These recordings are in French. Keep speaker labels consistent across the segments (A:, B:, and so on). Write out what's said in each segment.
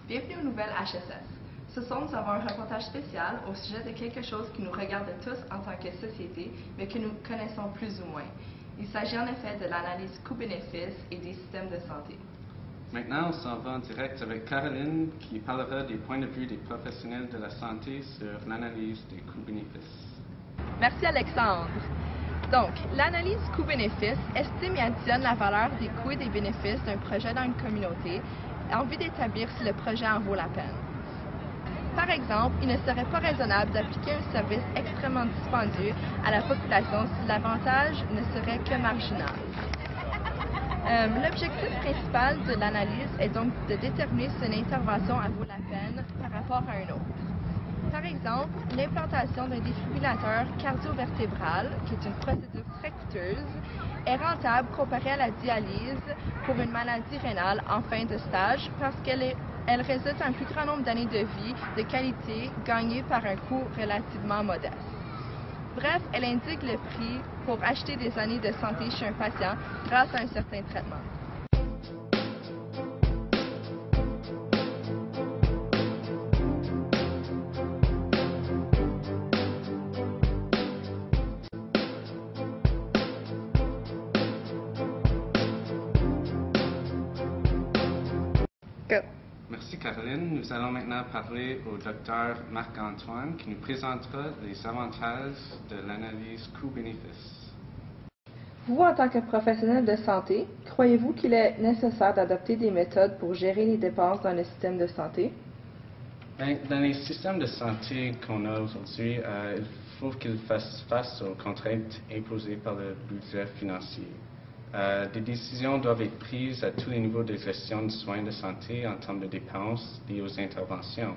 A: bienvenue aux nouvelles HSS. Ce soir, nous avons un reportage spécial au sujet de quelque chose qui nous regarde tous en tant que société, mais que nous connaissons plus ou moins. Il s'agit en effet de l'analyse coût-bénéfice et des systèmes de santé.
B: Maintenant, on s'en va en direct avec Caroline qui parlera des points de vue des professionnels de la santé sur l'analyse des coûts-bénéfices.
A: Merci Alexandre. Donc, l'analyse coût-bénéfice estime et additionne la valeur des coûts et des bénéfices d'un projet dans une communauté en vue d'établir si le projet en vaut la peine. Par exemple, il ne serait pas raisonnable d'appliquer un service extrêmement dispendieux à la population si l'avantage ne serait que marginal. L'objectif principal de l'analyse est donc de déterminer si une intervention en vaut la peine par rapport à une autre. Par exemple, l'implantation d'un défibrillateur cardio-vertébral, qui est une procédure très coûteuse, est rentable comparée à la dialyse pour une maladie rénale en fin de stage parce qu'elle résulte un plus grand nombre d'années de vie de qualité gagnées par un coût relativement modeste. Bref, elle indique le prix pour acheter des années de santé chez un patient grâce à un certain traitement.
B: Go. Merci Caroline. Nous allons maintenant parler au docteur Marc-Antoine qui nous présentera les avantages de l'analyse coût-bénéfice.
A: Vous, en tant que professionnel de santé, croyez-vous qu'il est nécessaire d'adopter des méthodes pour gérer les dépenses dans le système de santé?
B: Dans les systèmes de santé qu'on a aujourd'hui, il faut qu'ils fassent face aux contraintes imposées par le budget financier. Des décisions doivent être prises à tous les niveaux de gestion de soins de santé en termes de dépenses liées aux interventions.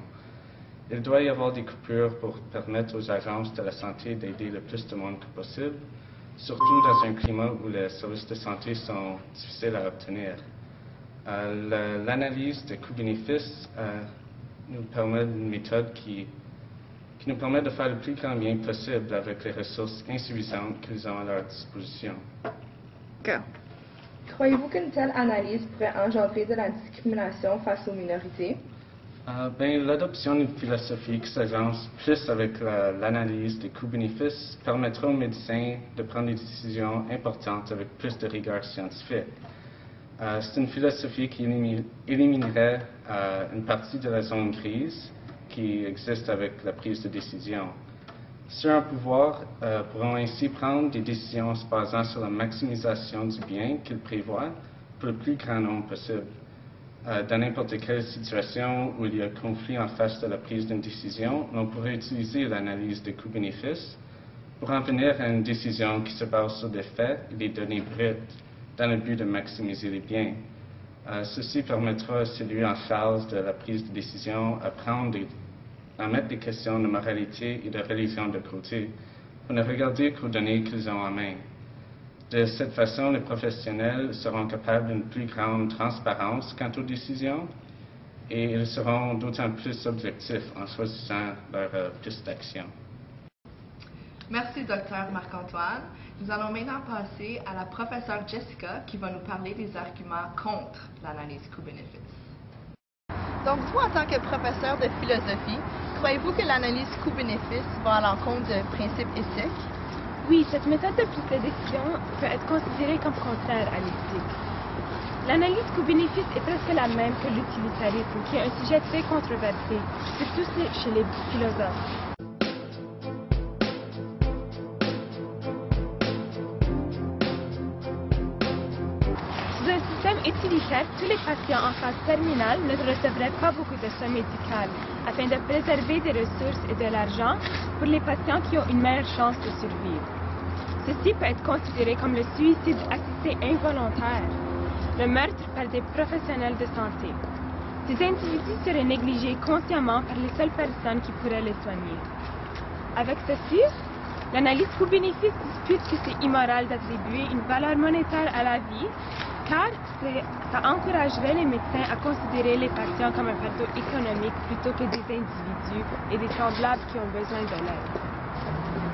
B: Il doit y avoir des coupures pour permettre aux agences de la santé d'aider le plus de monde que possible, surtout dans un climat où les services de santé sont difficiles à obtenir. L'analyse de coût-bénéfice nous permet une méthode qui nous permet de faire le plus grand bien possible avec les ressources insuffisantes qu'ils ont à leur disposition.
A: Go. Croyez-vous qu'une telle analyse pourrait engendrer de la discrimination face aux minorités?
B: L'adoption d'une philosophie qui s'agence plus avec l'analyse des coûts-bénéfices permettra aux médecins de prendre des décisions importantes avec plus de rigueur scientifique. C'est une philosophie qui éliminerait une partie de la zone grise qui existe avec la prise de décision. Ceux en pouvoir pourront ainsi prendre des décisions se basant sur la maximisation du bien qu'ils prévoient pour le plus grand nombre possible. Dans n'importe quelle situation où il y a conflit en face de la prise d'une décision, on pourrait utiliser l'analyse des coûts-bénéfices pour en venir à une décision qui se base sur des faits et des données brutes dans le but de maximiser les biens. Ceci permettra à celui en charge de la prise de décision à mettre des questions de moralité et de religion de côté pour ne regarder qu'aux données qu'ils ont en main. De cette façon, les professionnels seront capables d'une plus grande transparence quant aux décisions et ils seront d'autant plus objectifs en choisissant leur piste d'action.
A: Merci, Dr. Marc-Antoine. Nous allons maintenant passer à la professeure Jessica qui va nous parler des arguments contre l'analyse coût-bénéfice. Donc, vous, en tant que professeur de philosophie, croyez-vous que l'analyse coût-bénéfice va à l'encontre de principes éthiques?
C: Oui, cette méthode de prise de décision peut être considérée comme contraire à l'éthique. L'analyse coût-bénéfice est presque la même que l'utilitarisme, qui est un sujet très controversé, surtout chez les philosophes. Dans un système utilitaire, tous les patients en phase terminale ne recevraient pas beaucoup de soins médicaux afin de préserver des ressources et de l'argent pour les patients qui ont une meilleure chance de survivre. Ceci peut être considéré comme le suicide assisté involontaire, le meurtre par des professionnels de santé. Ces individus seraient négligés consciemment par les seules personnes qui pourraient les soigner. Avec ceci, l'analyse coût-bénéfice dispute que c'est immoral d'attribuer une valeur monétaire à la vie, car ça encouragerait les médecins à considérer les patients comme un fardeau économique plutôt que des individus et des semblables qui ont besoin de l'aide.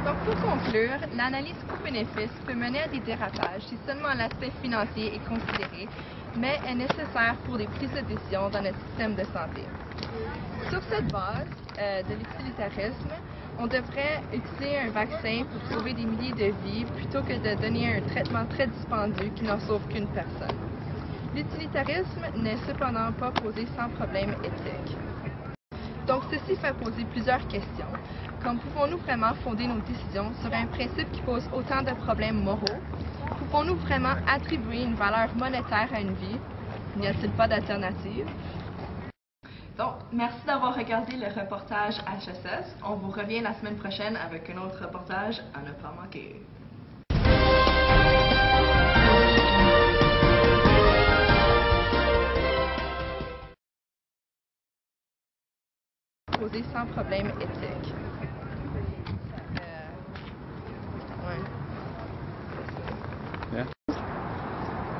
A: Donc, pour conclure, l'analyse coût-bénéfice peut mener à des dérapages si seulement l'aspect financier est considéré, mais est nécessaire pour les prises de décision dans notre système de santé. Sur cette base de l'utilitarisme, on devrait utiliser un vaccin pour sauver des milliers de vies plutôt que de donner un traitement très dispendieux qui n'en sauve qu'une personne. L'utilitarisme n'est cependant pas posé sans problème éthique. Donc, ceci fait poser plusieurs questions, comme pouvons-nous vraiment fonder nos décisions sur un principe qui pose autant de problèmes moraux? Pouvons-nous vraiment attribuer une valeur monétaire à une vie? N'y a-t-il pas d'alternative? Donc, merci d'avoir regardé le reportage HSS. On vous revient la semaine prochaine avec un autre reportage à ne pas manquer. Posé sans problème éthique.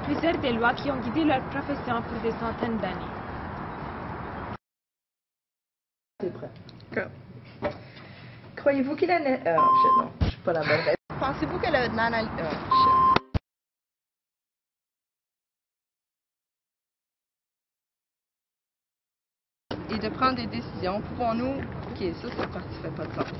C: Plusieurs des lois qui ont guidé leur profession pour des centaines d'années.
A: C'est prêt. Go. Croyez-vous qu'il a... Oh, shit, non. Je suis pas la bonne. Pensez-vous que le nana... Oh, shit. Et de prendre des décisions, pouvons-nous... Ok, ça, cette partie fait pas de sens.